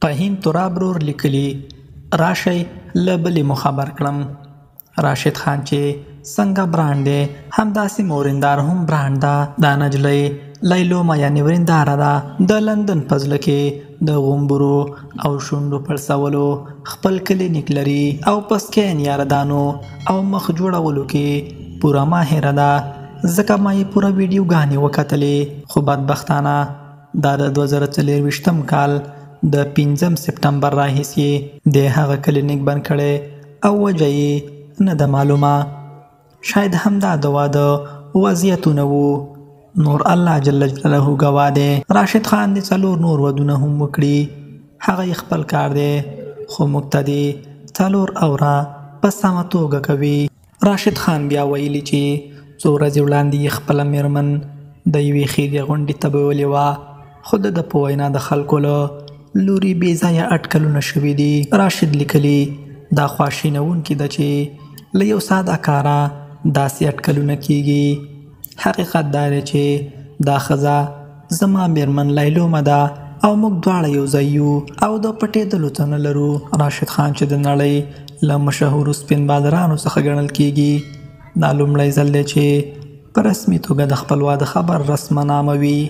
فهیم تراب ورور لیکلي راشئ له بلې مو خبر کړم. راشد خان چې څنګه برانډ دی همداسې موریندار هم برانډ ده. دا نجلۍ لیلوما یعنې ورینداره ده. د لندن په زړه کې د غومبرو او شونډو پړسولو خپل کلینیک لري او په سکین یاردانو او مخ جوړولو کې پوره ماهره ده. ځکه ما یې پوره ویډیوګانې وکتلې. خو بدبختانه دا د 2024 کال د 5 سپټمبر راهیسې د هغه کلینیک بند کړی او وجه یې نه ده معلومه. شاید همدا د واده وضعیتونه وو. نور الله جل جلاله ګواه دی. راشد خان د 4 نور ودونه هم وکړي. هغه یې خپل کار دی خو موږ ته د 4 اوره په سمه توګه کوي. راشد خان بیا ویلي چې څو ورځې وړاندې یې خپله میرمن د یوې خیریه غونډې ته بیولې وه، خو د په وینا د خلکو له لوري بې ځایه اټکلونه شوي دي. راشد لیکلي دا خواشینونکې ده چې له یو ساده کاره داسې اټکلونه کیږي. حقیقت دا دی چې دا ښځه زما میرمن لیلومه ده او موږ دواړه یو ځای یو او د پټېدلو څه نه لرو. راشد خان چې د نړۍ له مشهورو سپین بازارانو څخه ګڼل کیږي، دا لومړی ځل دی چې په رسمي توګه د خپل واده خبر رسمناموي.